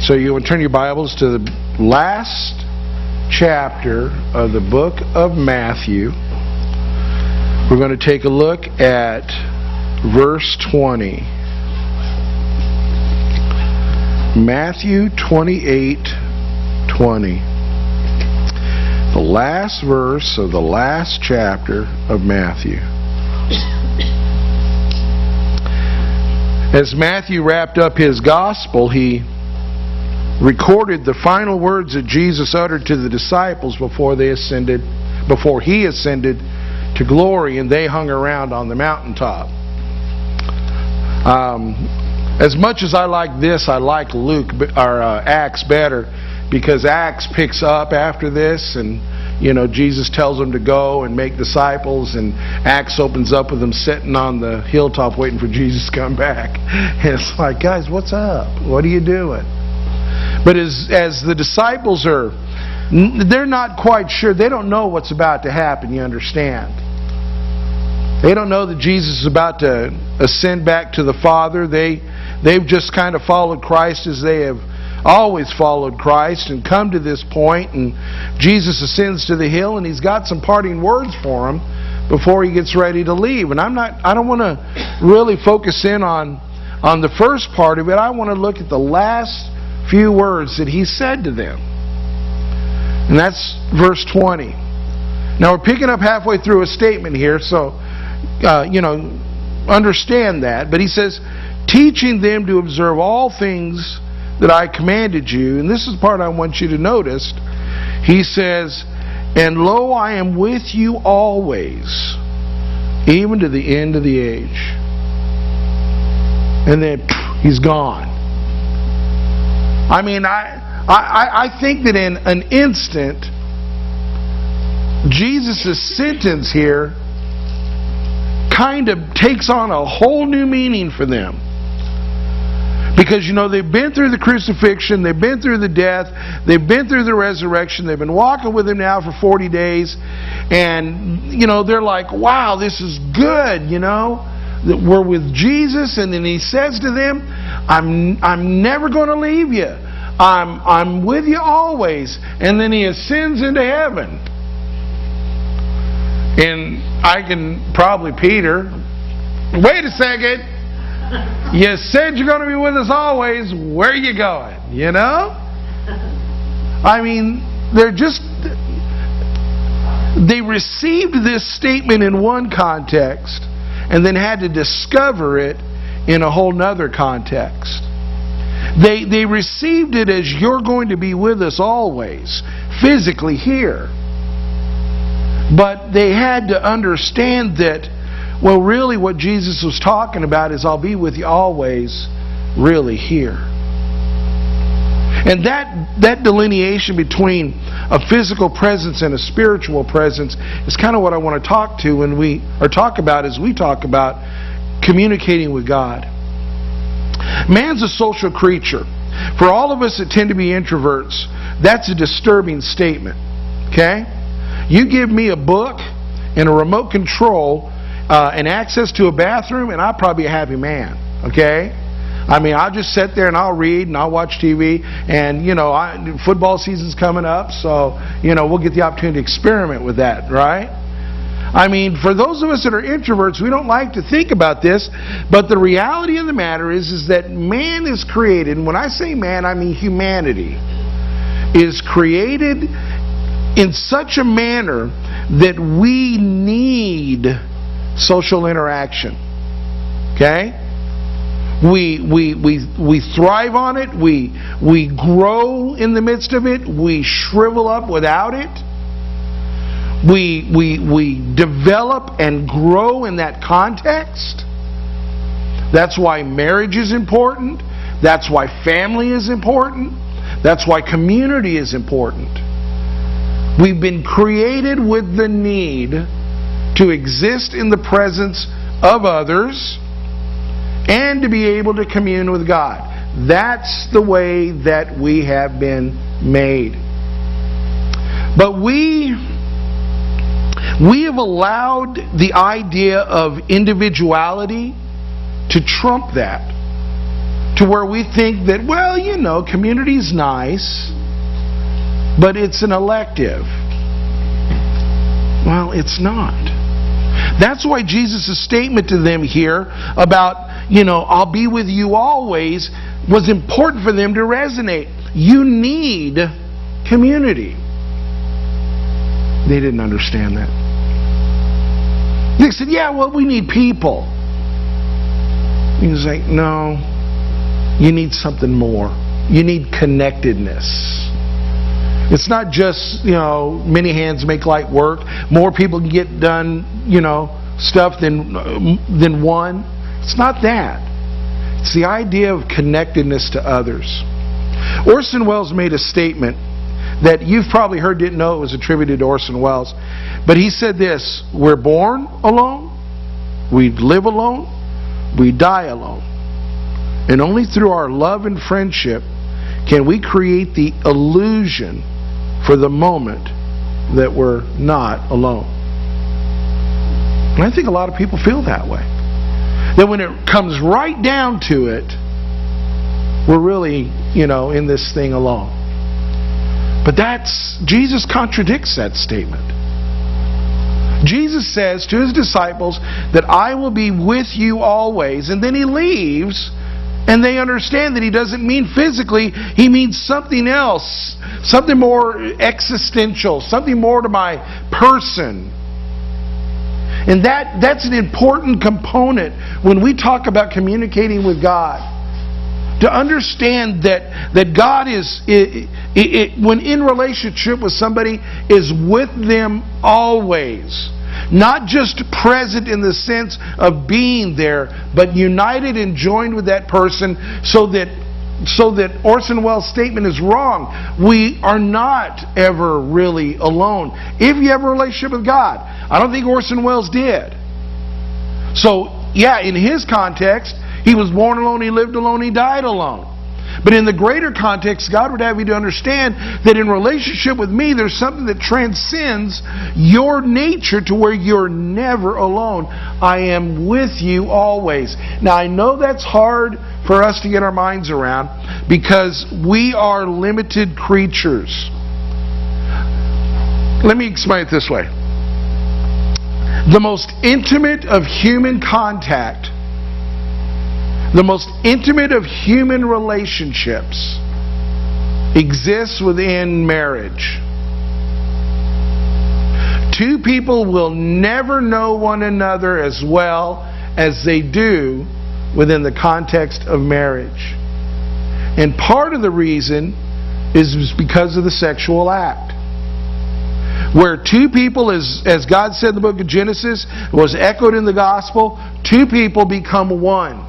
So you want to turn your Bibles to the last chapter of the book of Matthew. We're going to take a look at verse 20. Matthew 28:20. The last verse of the last chapter of Matthew. As Matthew wrapped up his gospel, he recorded the final words that Jesus uttered to the disciples before he ascended to glory, and they hung around on the mountaintop. As much as I like this, I like Acts better, because Acts picks up after this, and Jesus tells them to go and make disciples, and Acts opens up with them sitting on the hilltop waiting for Jesus to come back. And it's like, guys, what's up? What are you doing? But as the disciples they're not quite sure. They don't know what's about to happen, you understand. They don't know that Jesus is about to ascend back to the Father. They've just kind of followed Christ as they have always followed Christ and come to this point, and Jesus ascends to the hill, and He's got some parting words for them before He gets ready to leave. And I don't want to really focus in on the first part of it. I want to look at the last few words that He said to them. And that's verse 20. Now we're picking up halfway through a statement here, so understand that. But He says, teaching them to observe all things that I commanded you. And this is the part I want you to notice. He says, and lo, I am with you always, even to the end of the age. And then He's gone. I mean, I think that in an instant, Jesus' sentence here kind of takes on a whole new meaning for them. Because, they've been through the crucifixion, they've been through the death, they've been through the resurrection, they've been walking with Him now for 40 days, and, they're like, wow, this is good, that we're with Jesus. And then He says to them, I'm never going to leave you. I'm with you always. And then He ascends into heaven. And I can probably, Peter, wait a second. You said you're going to be with us always. Where are you going? I mean, they received this statement in one context and then had to discover it in a whole nother context. They received it as, you're going to be with us always, physically here. But they had to understand that, well, really what Jesus was talking about is, I'll be with you always, really here. And that delineation between a physical presence and a spiritual presence is kind of what I want to talk about as we talk about communicating with God. Man's a social creature. For all of us that tend to be introverts, that's a disturbing statement. Okay? You give me a book and a remote control and access to a bathroom, and I'll probably be a happy man. Okay? I mean, I'll just sit there and I'll read and I'll watch TV, and football season's coming up, so we'll get the opportunity to experiment with that, right? I mean, for those of us that are introverts, we don't like to think about this, but the reality of the matter is that man is created, and when I say man, I mean humanity, is created in such a manner that we need social interaction. Okay? We thrive on it. We grow in the midst of it. We shrivel up without it. We develop and grow in that context. That's why marriage is important. That's why family is important. That's why community is important. We've been created with the need to exist in the presence of others and to be able to commune with God. That's the way that we have been made. But we have allowed the idea of individuality to trump that. to where we think that, well, community's nice, but it's an elective. Well, it's not. That's why Jesus' statement to them here about, I'll be with you always, was important for them to resonate. You need community. They didn't understand that. They said, yeah, well, we need people. He was like, no, you need something more. You need connectedness. It's not just, many hands make light work. More people can get done, stuff than one. It's not that. It's the idea of connectedness to others. Orson Welles made a statement that you've probably heard, didn't know it was attributed to Orson Welles. But he said this: we're born alone, we live alone, we die alone. And only through our love and friendship can we create the illusion for the moment that we're not alone. And I think a lot of people feel that way. That when it comes right down to it, we're really, in this thing alone. But Jesus contradicts that statement. Jesus says to his disciples that I will be with you always, and then he leaves, and they understand that he doesn't mean physically, he means something else, something more existential, something more to my person. And that's an important component when we talk about communicating with God. To understand that God is, when in relationship with somebody, is with them always. Not just present in the sense of being there, but united and joined with that person so that Orson Welles' statement is wrong. We are not ever really alone. If you have a relationship with God. I don't think Orson Welles did. So, yeah, in his context, he was born alone, he lived alone, he died alone. But in the greater context, God would have you to understand that in relationship with me, there's something that transcends your nature to where you're never alone. I am with you always. Now, I know that's hard for us to get our minds around because we are limited creatures. Let me explain it this way. The most intimate of human contact, the most intimate of human relationships exists within marriage. Two people will never know one another as well as they do within the context of marriage. And part of the reason is because of the sexual act. Where two people, as God said in the book of Genesis, was echoed in the gospel, two people become one.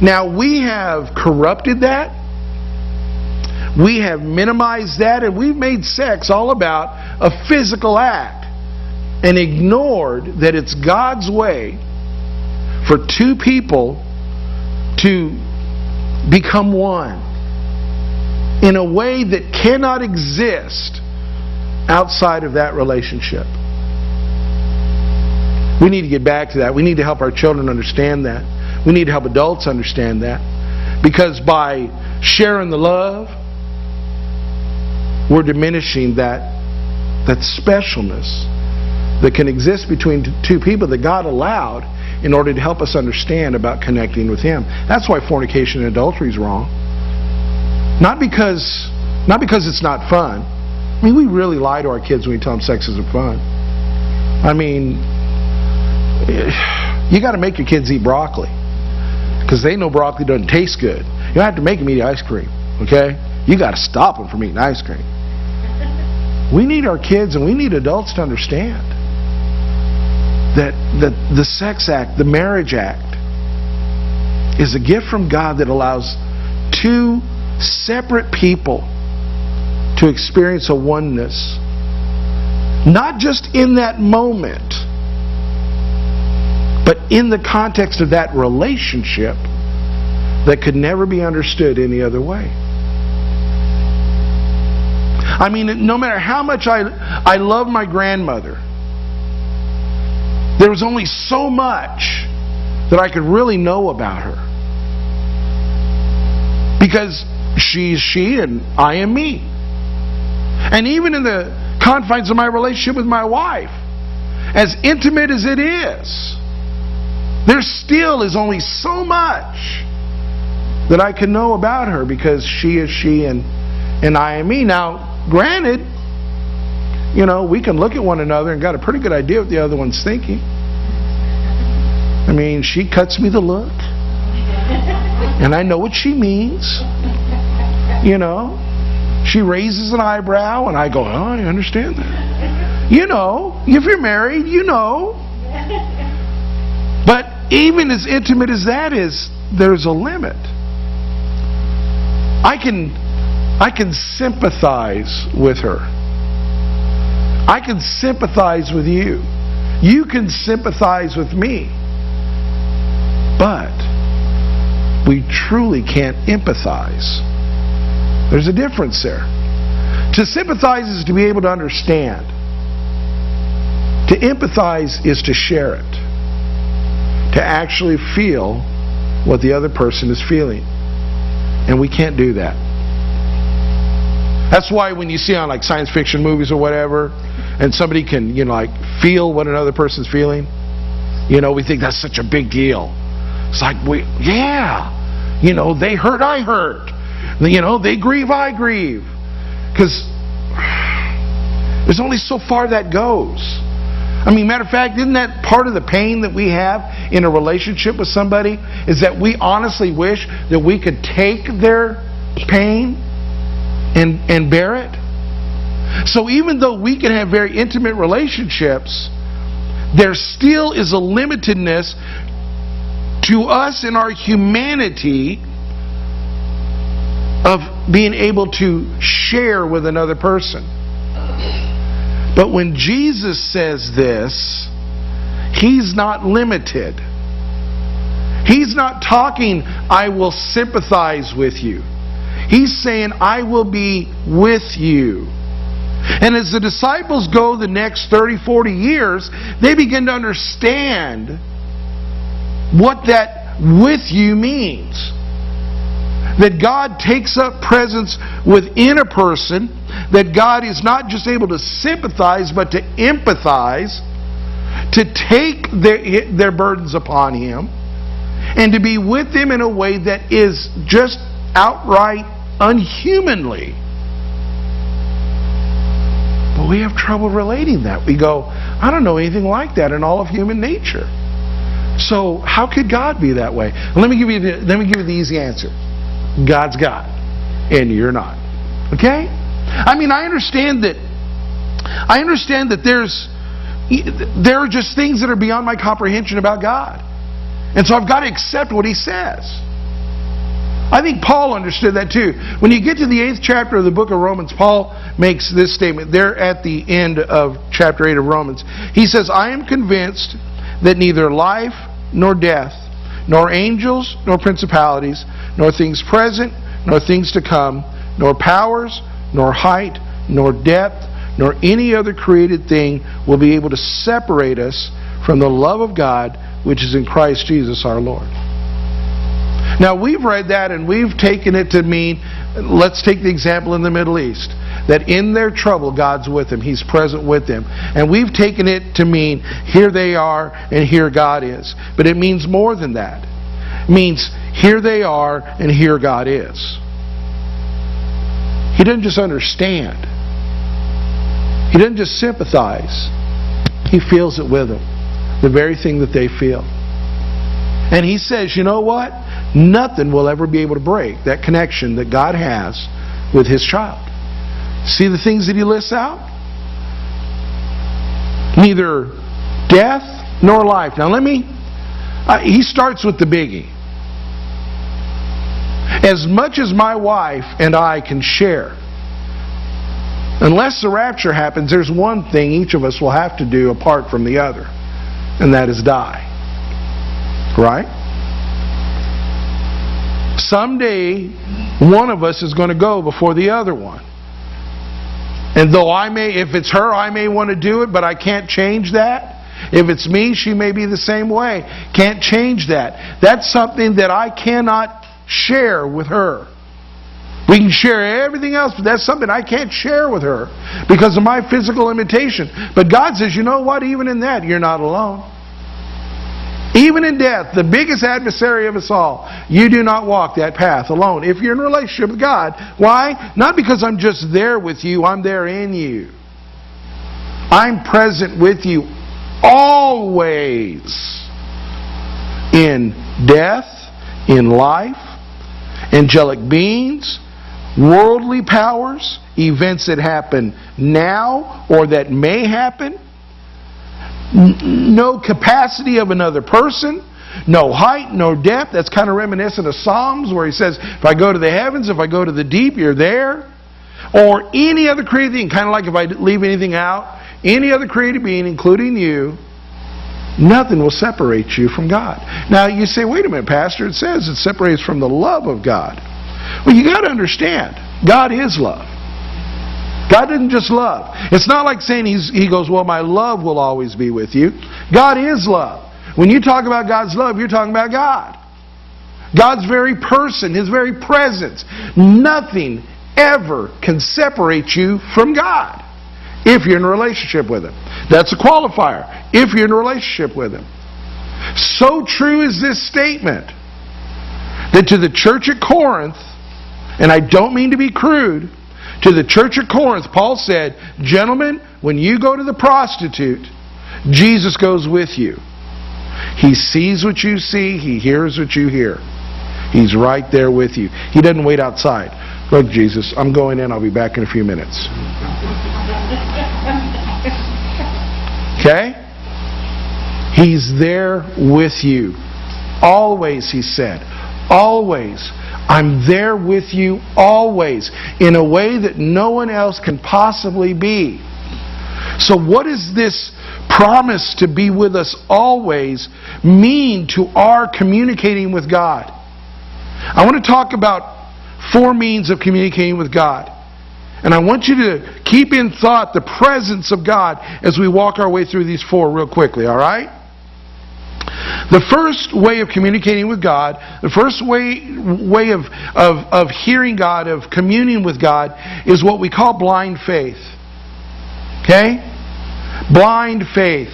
Now, we have corrupted that. We have minimized that, and we've made sex all about a physical act and ignored that it's God's way for two people to become one in a way that cannot exist outside of that relationship. We need to get back to that. We need to help our children understand that. We need to help adults understand that. Because by sharing the love, we're diminishing that specialness that can exist between two people that God allowed in order to help us understand about connecting with Him. That's why fornication and adultery is wrong. Not because it's not fun. I mean, we really lie to our kids when we tell them sex isn't fun. I mean, you got to make your kids eat broccoli because they know broccoli doesn't taste good. You don't have to make them eat ice cream, okay? You got to stop them from eating ice cream. We need our kids and we need adults to understand that the sex act, the marriage act, is a gift from God that allows two separate people to experience a oneness. Not just in that moment, but in the context of that relationship that could never be understood any other way. I mean, no matter how much I love my grandmother, there was only so much that I could really know about her. Because she is she and I am me. And even in the confines of my relationship with my wife, as intimate as it is, there still is only so much that I can know about her, because she is she and I am me. Now, granted, we can look at one another and got a pretty good idea what the other one's thinking. I mean, she cuts me the look, and I know what she means. She raises an eyebrow, and I go, oh, I understand that. If you're married, But even as intimate as that is, there's a limit. I can sympathize with her. I can sympathize with you. You can sympathize with me. But we truly can't empathize. There's a difference there. To sympathize is to be able to understand. To empathize is to share it. To actually feel what the other person is feeling. And we can't do that. That's why when you see on like science fiction movies or whatever, and somebody can, feel what another person's feeling, we think that's such a big deal. It's like, they hurt, I hurt. They grieve, I grieve. Because there's only so far that goes. I mean, matter of fact, isn't that part of the pain that we have in a relationship with somebody? Is that we honestly wish that we could take their pain and bear it? So even though we can have very intimate relationships, there still is a limitedness to us in our humanity of being able to share with another person. But when Jesus says this, He's not limited. He's not talking, I will sympathize with you. He's saying, I will be with you. And as the disciples go the next 30, 40 years, they begin to understand what that with you means. That God takes up presence within a person, that God is not just able to sympathize, but to empathize, to take their burdens upon Him, and to be with them in a way that is just outright unhumanly. But we have trouble relating that. We go, I don't know anything like that in all of human nature. So how could God be that way? Let me give you the easy answer. God's God, and you're not. Okay? I mean, I understand that there are just things that are beyond my comprehension about God. And so I've got to accept what He says. I think Paul understood that too. When you get to the 8th chapter of the book of Romans, Paul makes this statement. There at the end of chapter 8 of Romans. He says, I am convinced that neither life nor death, nor angels, nor principalities, nor things present, nor things to come, nor powers, nor height, nor depth, nor any other created thing will be able to separate us from the love of God which is in Christ Jesus our Lord. Now we've read that and we've taken it to mean, let's take the example in the Middle East, that in their trouble God's with them, He's present with them. And we've taken it to mean, here they are and here God is. But it means more than that. It means, here they are and here God is. He doesn't just understand. He doesn't just sympathize. He feels it with them. The very thing that they feel. And He says, you know what? Nothing will ever be able to break that connection that God has with His child. See the things that He lists out? Neither death nor life. Now He starts with the biggie. As much as my wife and I can share, unless the rapture happens, there's one thing each of us will have to do apart from the other, and that is die. Right? Someday, one of us is going to go before the other one. And though if it's her, I may want to do it, but I can't change that. If it's me, she may be the same way. Can't change that. That's something that I cannot share with her. We can share everything else, but that's something I can't share with her because of my physical limitation. But God says, you know what? Even in that, you're not alone. Even in death, the biggest adversary of us all, you do not walk that path alone. If you're in a relationship with God, why? Not because I'm just there with you, I'm there in you. I'm present with you always. In death, in life, angelic beings, worldly powers, events that happen now or that may happen, no capacity of another person, no height, no depth. That's kind of reminiscent of Psalms where he says, if I go to the heavens, if I go to the deep, you're there. Or any other created being, kind of like if I leave anything out, any other created being, including you, nothing will separate you from God. Now you say, wait a minute, Pastor, it says it separates from the love of God. Well, you got to understand, God is love. God didn't just love. It's not like saying He goes, well, my love will always be with you. God is love. When you talk about God's love, you're talking about God. God's very person, His very presence. Nothing ever can separate you from God if you're in a relationship with Him. That's a qualifier, if you're in a relationship with Him. So true is this statement that to the church at Corinth, and I don't mean to be crude, to the church at Corinth, Paul said, gentlemen, when you go to the prostitute, Jesus goes with you. He sees what you see. He hears what you hear. He's right there with you. He doesn't wait outside. Look, Jesus, I'm going in. I'll be back in a few minutes. Okay? He's there with you. Always, he said. Always. I'm there with you always, in a way that no one else can possibly be. So what does this promise to be with us always mean to our communicating with God? I want to talk about 4 means of communicating with God. And I want you to keep in thought the presence of God as we walk our way through these 4 real quickly, all right? The first way of communicating with God, the first way of hearing God, of communing with God, is what we call blind faith. Okay? Blind faith.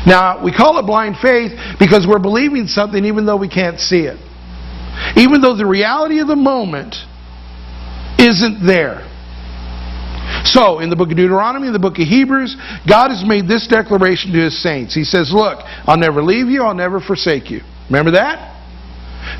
Now, we call it blind faith because we're believing something even though we can't see it. Even though the reality of the moment isn't there. So, in the book of Deuteronomy, in the book of Hebrews, God has made this declaration to His saints. He says, look, I'll never leave you, I'll never forsake you. Remember that?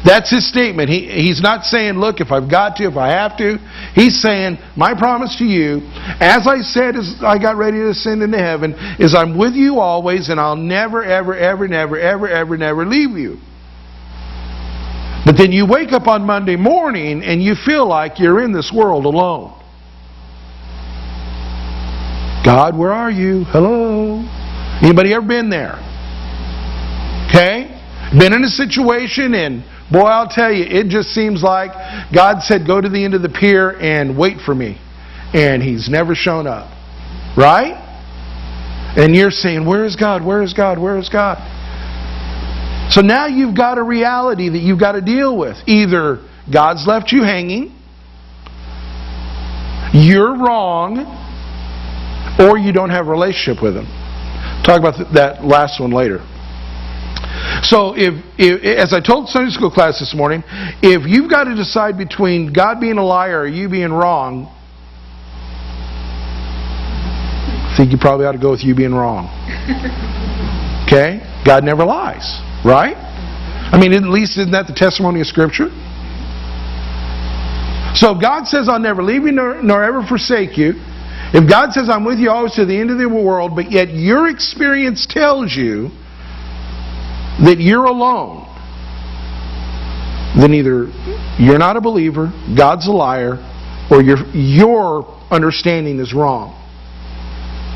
That's His statement. He's not saying, look, if I've got to, if I have to. He's saying, my promise to you, as I said as I got ready to ascend into heaven, is I'm with you always, and I'll never, ever, ever, never, ever, ever, never leave you. But then you wake up on Monday morning, and you feel like you're in this world alone. God, where are you? Hello? Anybody ever been there? Okay? Been in a situation and boy, I'll tell you, it just seems like God said, go to the end of the pier and wait for me. And He's never shown up. Right? And you're saying, where is God? Where is God? Where is God? So now you've got a reality that you've got to deal with. Either God's left you hanging, you're wrong, or you don't have a relationship with Him. Talk about that last one later. So, if as I told Sunday school class this morning, if you've got to decide between God being a liar or you being wrong, I think you probably ought to go with you being wrong. Okay? God never lies, right? I mean, at least isn't that the testimony of Scripture? So, if God says, I'll never leave you nor ever forsake you, if God says, I'm with you always to the end of the world, but yet your experience tells you that you're alone, then either you're not a believer, God's a liar, or your understanding is wrong.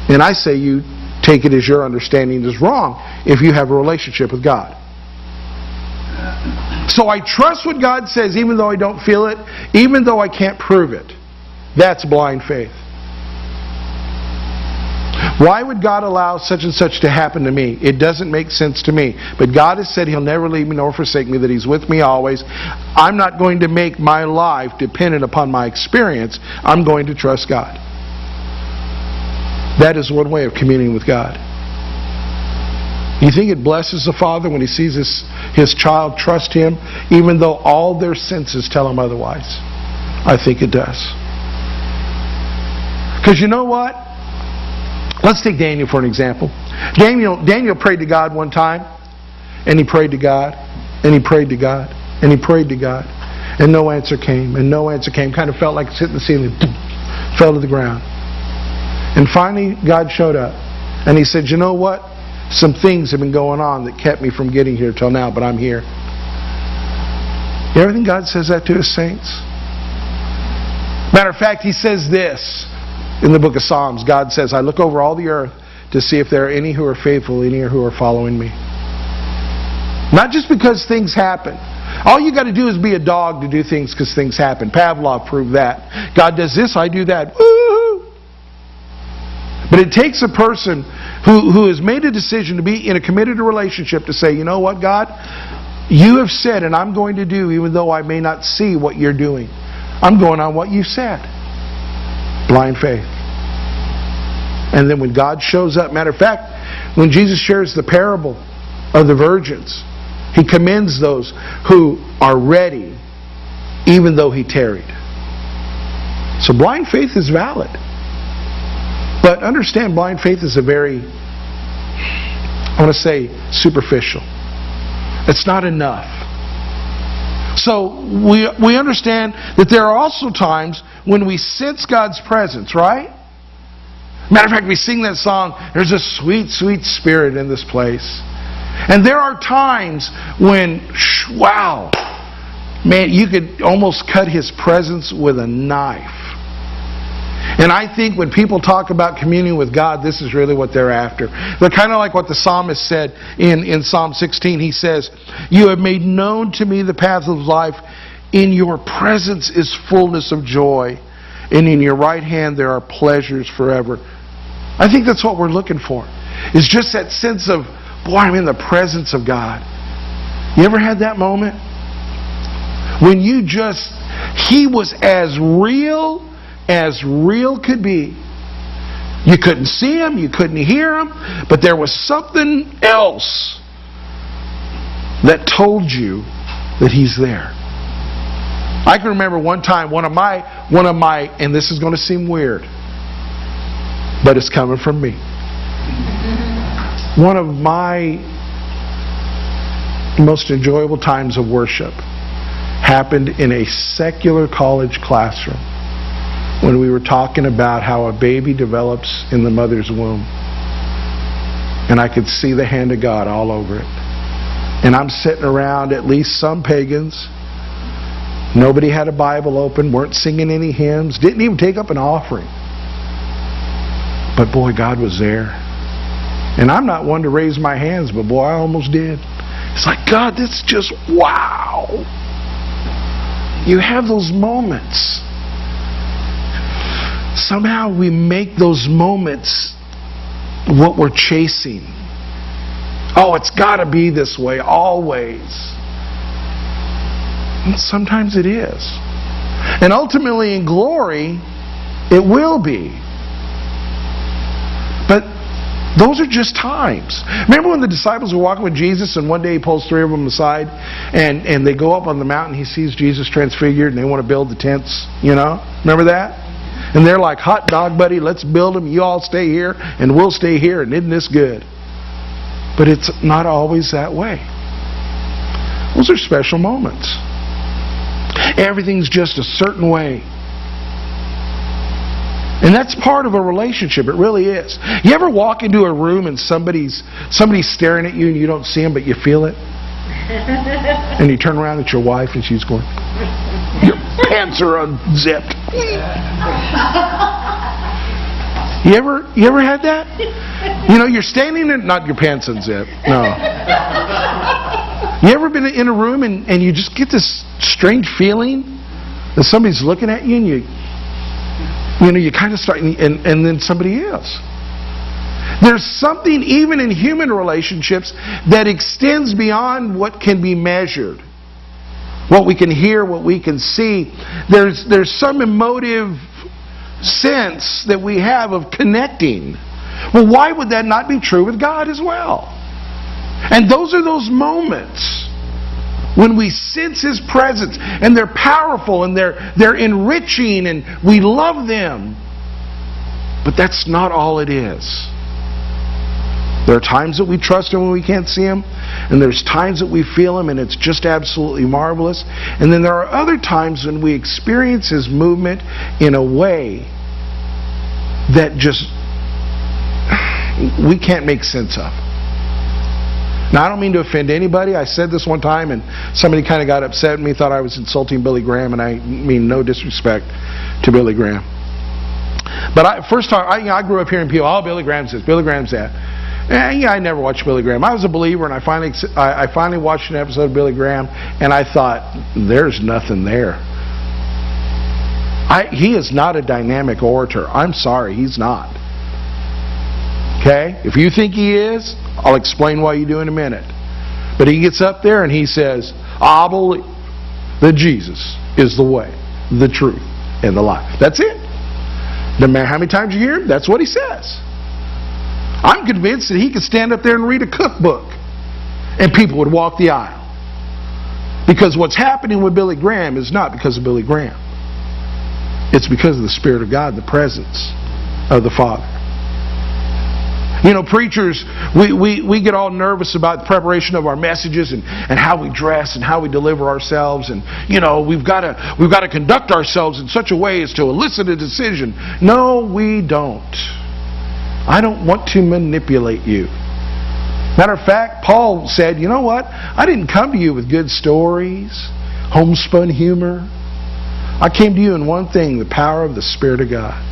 And I say you take it as your understanding is wrong if you have a relationship with God. So I trust what God says even though I don't feel it, even though I can't prove it. That's blind faith. Why would God allow such and such to happen to me? It doesn't make sense to me. But God has said He'll never leave me nor forsake me, that He's with me always. I'm not going to make my life dependent upon my experience. I'm going to trust God. That is one way of communing with God. You think it blesses the Father when He sees His child trust Him, even though all their senses tell Him otherwise? I think it does. Because you know what? Let's take Daniel for an example. Daniel prayed to God one time, and he prayed to God, and he prayed to God, and he prayed to God, and no answer came, and no answer came. Kind of felt like it's hitting the ceiling, fell to the ground. And finally, God showed up, and He said, you know what? Some things have been going on that kept me from getting here till now, but I'm here. You ever think God says that to His saints? Matter of fact, He says this in the book of Psalms. God says, I look over all the earth to see if there are any who are faithful, any who are following me. Not just because things happen. All you got to do is be a dog to do things because things happen. Pavlov proved that. God does this, I do that. Woo! But it takes a person who has made a decision to be in a committed relationship to say, you know what, God? You have said, and I'm going to do, even though I may not see what you're doing. I'm going on what you said. Blind faith. And then when God shows up, matter of fact, when Jesus shares the parable of the virgins, He commends those who are ready, even though He tarried. So blind faith is valid. But understand, blind faith is a very, I want to say, superficial. It's not enough. So we understand that there are also times when we sense God's presence, right? Matter of fact, we sing that song, there's a sweet, sweet spirit in this place. And there are times when, wow, man, you could almost cut His presence with a knife. And I think when people talk about communion with God, this is really what they're after. They're kind of like what the psalmist said in Psalm 16. He says, you have made known to me the path of life. In your presence is fullness of joy. And in your right hand there are pleasures forever. I think that's what we're looking for. It's just that sense of, boy, I'm in the presence of God. You ever had that moment? When He was as real could be. You couldn't see Him, you couldn't hear Him, but there was something else that told you that He's there. I can remember one time, one of my, and this is going to seem weird, but it's coming from me. One of my most enjoyable times of worship happened in a secular college classroom, when we were talking about how a baby develops in the mother's womb. And I could see the hand of God all over it. And I'm sitting around, at least some pagans. Nobody had a Bible open, weren't singing any hymns, didn't even take up an offering. But boy, God was there. And I'm not one to raise my hands, but boy, I almost did. It's like, God, this is just wow. You have those moments. Somehow we make those moments what we're chasing. Oh, it's got to be this way, always. And sometimes it is. And ultimately in glory, it will be. But those are just times. Remember when the disciples were walking with Jesus and one day He pulls three of them aside and they go up on the mountain, He sees Jesus transfigured and they want to build the tents, you know? Remember that? And they're like, hot dog, buddy, let's build them. You all stay here, and we'll stay here, and isn't this good? But it's not always that way. Those are special moments. Everything's just a certain way. And that's part of a relationship. It really is. You ever walk into a room and somebody's staring at you and you don't see them, but you feel it? And you turn around at your wife and she's going, your pants are unzipped. You ever had that? You know, you're standing there, not your pants unzipped. No. You ever been in a room and you just get this strange feeling that somebody's looking at you and you kind of start, and then somebody is. There's something even in human relationships that extends beyond what can be measured. What we can hear, what we can see. There's some emotive sense that we have of connecting. Well, why would that not be true with God as well? And those are those moments when we sense His presence, and they're powerful, and they're enriching, and we love them. But that's not all it is. There are times that we trust Him when we can't see Him, and there's times that we feel Him and it's just absolutely marvelous. And then there are other times when we experience His movement in a way that just we can't make sense of. Now, I don't mean to offend anybody. I said this one time and somebody kind of got upset with me, thought I was insulting Billy Graham, and I mean no disrespect to Billy Graham. But I grew up hearing people, oh, Billy Graham's this, Billy Graham's that. And I never watched Billy Graham. I was a believer, and I finally watched an episode of Billy Graham, and I thought, there's nothing there. He is not a dynamic orator. I'm sorry, he's not. Okay? If you think he is, I'll explain why you do in a minute. But he gets up there and he says, I believe that Jesus is the way, the truth, and the life. That's it. No matter how many times you hear him, that's what he says. I'm convinced that he could stand up there and read a cookbook and people would walk the aisle. Because what's happening with Billy Graham is not because of Billy Graham. It's because of the Spirit of God, the presence of the Father. You know, preachers, we get all nervous about the preparation of our messages and how we dress and how we deliver ourselves, and you know, we've got to conduct ourselves in such a way as to elicit a decision. No, we don't. I don't want to manipulate you. Matter of fact, Paul said, you know what? I didn't come to you with good stories, homespun humor. I came to you in one thing, the power of the Spirit of God.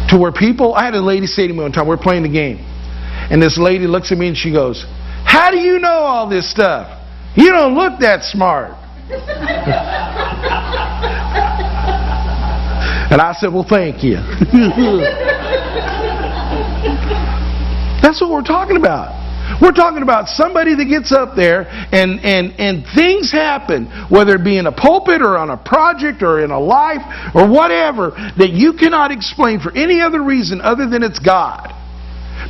To where people, I had a lady say to me one time, we're playing the game, and this lady looks at me and she goes, how do you know all this stuff? You don't look that smart. And I said, well, thank you. That's what we're talking about. We're talking about somebody that gets up there and things happen, whether it be in a pulpit or on a project or in a life or whatever, that you cannot explain for any other reason other than it's God.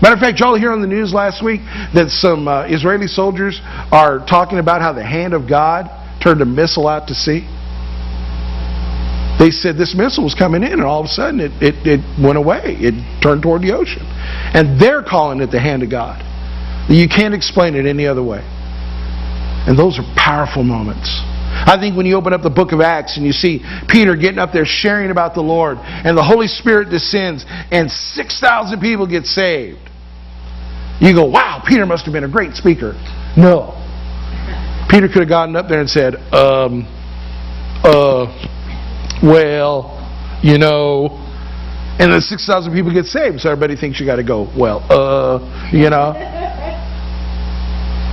Matter of fact, y'all hear on the news last week that some Israeli soldiers are talking about how the hand of God turned a missile out to sea. They said this missile was coming in and all of a sudden it went away. It turned toward the ocean. And they're calling it the hand of God. You can't explain it any other way. And those are powerful moments. I think when you open up the book of Acts and you see Peter getting up there sharing about the Lord, and the Holy Spirit descends and 6,000 people get saved, you go, wow, Peter must have been a great speaker. No. Peter could have gotten up there and said, well, you know, and then 6,000 people get saved, so everybody thinks you got to go, well, you know.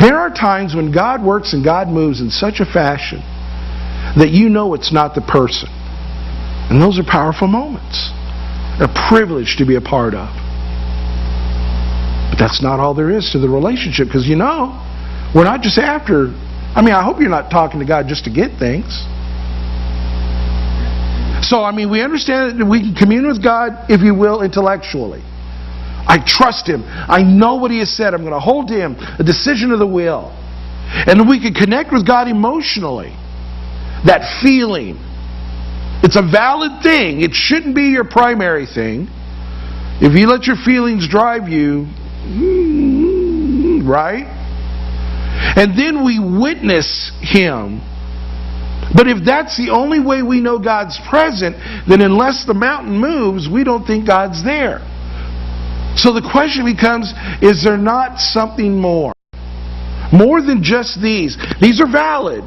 There are times when God works and God moves in such a fashion that you know it's not the person. And those are powerful moments. A privilege to be a part of. But that's not all there is to the relationship, because you know, we're not just after, I hope you're not talking to God just to get things. So, we understand that we can commune with God, if you will, intellectually. I trust Him. I know what He has said. I'm going to hold to Him. A decision of the will. And we can connect with God emotionally. That feeling. It's a valid thing. It shouldn't be your primary thing. If you let your feelings drive you, right? And then we witness Him. But if that's the only way we know God's present, then unless the mountain moves, we don't think God's there. So the question becomes, is there not something more? More than just these. These are valid.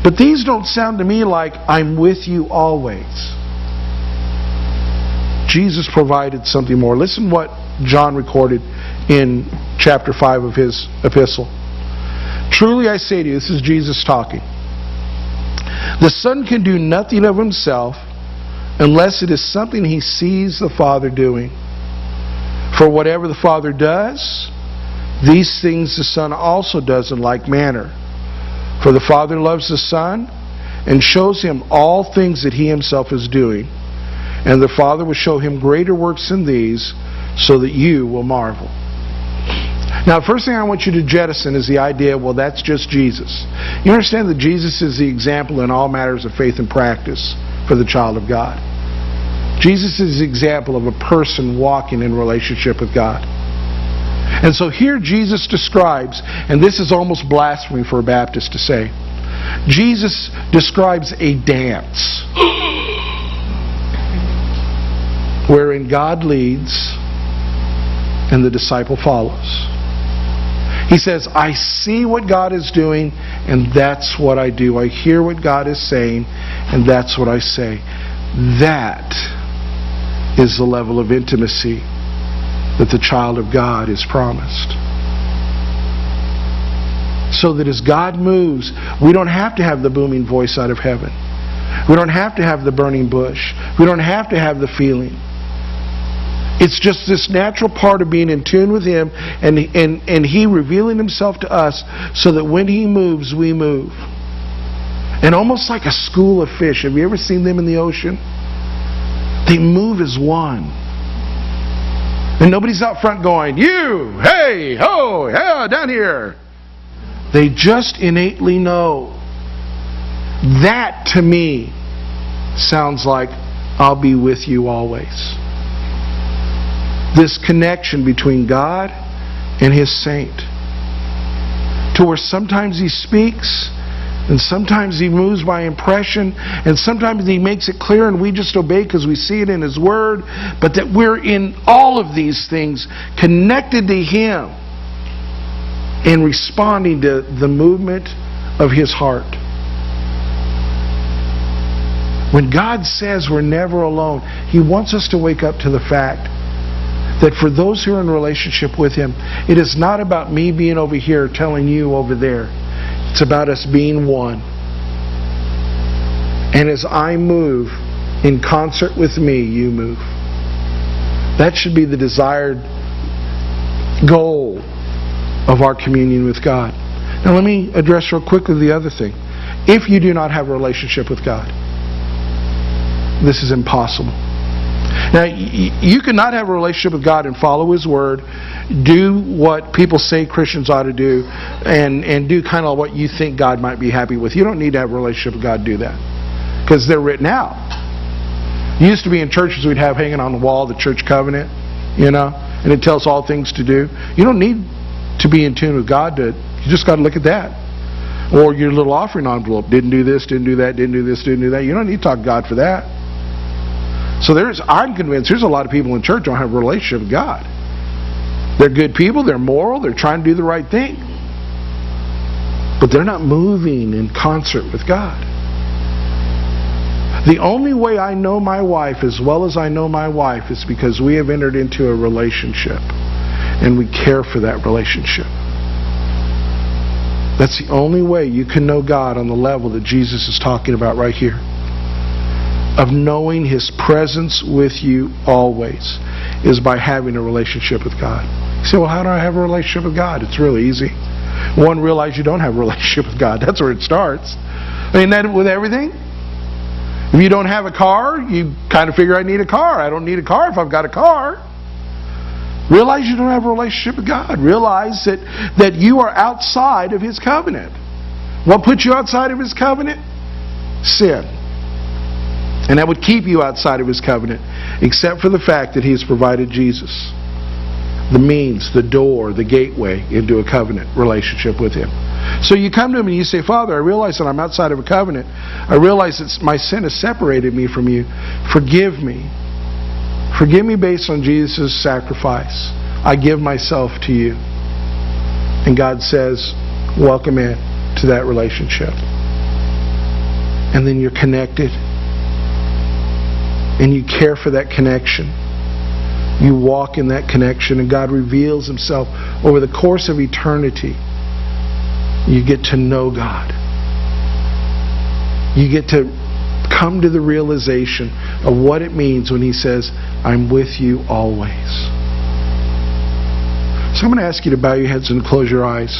But these don't sound to me like I'm with you always. Jesus provided something more. Listen what John recorded in chapter 5 of his epistle. Truly I say to you, this is Jesus talking, the Son can do nothing of Himself unless it is something He sees the Father doing. For whatever the Father does, these things the Son also does in like manner. For the Father loves the Son and shows Him all things that He Himself is doing. And the Father will show Him greater works than these, so that you will marvel. Now, the first thing I want you to jettison is the idea, well, that's just Jesus. You understand that Jesus is the example in all matters of faith and practice for the child of God. Jesus is the example of a person walking in relationship with God. And so here Jesus describes, and this is almost blasphemy for a Baptist to say, Jesus describes a dance wherein God leads and the disciple follows. He says, I see what God is doing, and that's what I do. I hear what God is saying, and that's what I say. That is the level of intimacy that the child of God is promised. So that as God moves, we don't have to have the booming voice out of heaven. We don't have to have the burning bush. We don't have to have the feeling. It's just this natural part of being in tune with Him and He revealing Himself to us so that when He moves, we move. And almost like a school of fish. Have you ever seen them in the ocean? They move as one. And nobody's out front going, you, hey, ho, yeah, down here. They just innately know. That, to me, sounds like, I'll be with you always. This connection between God and His saint. To where sometimes He speaks, and sometimes He moves by impression, and sometimes He makes it clear and we just obey because we see it in His Word, but that we're in all of these things connected to Him and responding to the movement of His heart. When God says we're never alone, He wants us to wake up to the fact that for those who are in relationship with Him, it is not about me being over here telling you over there. It's about us being one. And as I move, in concert with me, you move. That should be the desired goal of our communion with God. Now let me address real quickly the other thing. If you do not have a relationship with God, this is impossible. Now, you cannot have a relationship with God and follow His Word, do what people say Christians ought to do, and do kind of what you think God might be happy with. You don't need to have a relationship with God to do that, because they're written out. It used to be in churches we'd have hanging on the wall the church covenant, and it tells all things to do. You don't need to be in tune with God. You just got to look at that. Or your little offering envelope. Didn't do this, didn't do that, didn't do this, didn't do that. You don't need to talk to God for that. So I'm convinced there's a lot of people in church who don't have a relationship with God. They're good people, they're moral, they're trying to do the right thing. But they're not moving in concert with God. The only way I know my wife as well as I know my wife is because we have entered into a relationship and we care for that relationship. That's the only way you can know God on the level that Jesus is talking about right here. Of knowing His presence with you always is by having a relationship with God. You say, well, how do I have a relationship with God? It's really easy. One, realize you don't have a relationship with God. That's where it starts. I mean, that with everything. If you don't have a car, you kind of figure I need a car. I don't need a car if I've got a car. Realize you don't have a relationship with God. Realize that you are outside of His covenant. What puts you outside of His covenant? Sin. And that would keep you outside of His covenant, except for the fact that He has provided Jesus. The means, the door, the gateway into a covenant relationship with Him. So you come to Him and you say, Father, I realize that I'm outside of a covenant. I realize that my sin has separated me from you. Forgive me. Forgive me based on Jesus' sacrifice. I give myself to you. And God says, welcome in to that relationship. And then you're connected. And you care for that connection. You walk in that connection, and God reveals Himself over the course of eternity. You get to know God. You get to come to the realization of what it means when He says, I'm with you always. So I'm going to ask you to bow your heads and close your eyes.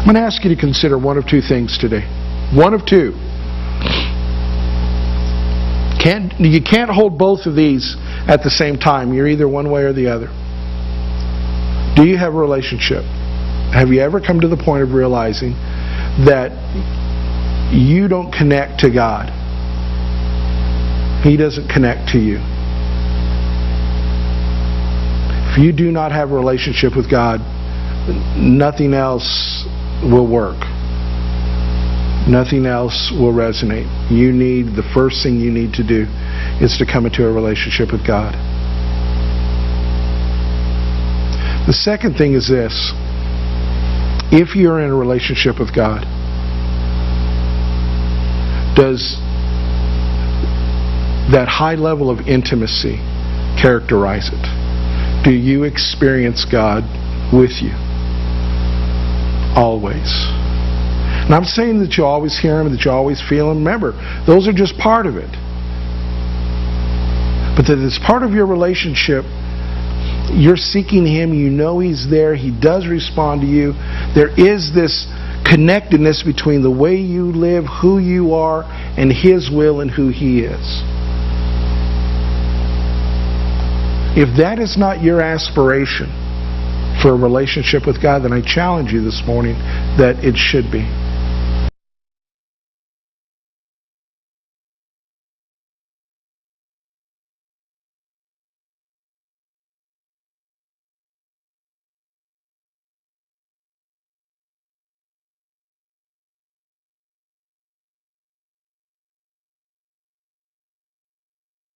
I'm going to ask you to consider one of two things today. One of two. You can't hold both of these at the same time. You're either one way or the other. Do you have a relationship? Have you ever come to the point of realizing that you don't connect to God? He doesn't connect to you. If you do not have a relationship with God, nothing else will work. Nothing else will resonate. The first thing you need to do is to come into a relationship with God. The second thing is this. If you're in a relationship with God, does that high level of intimacy characterize it? Do you experience God with you? Always. And I'm saying that you always hear Him, that you always feel Him. Remember, those are just part of it. But that it's part of your relationship. You're seeking Him. You know He's there. He does respond to you. There is this connectedness between the way you live, who you are, and His will and who He is. If that is not your aspiration for a relationship with God, then I challenge you this morning that it should be.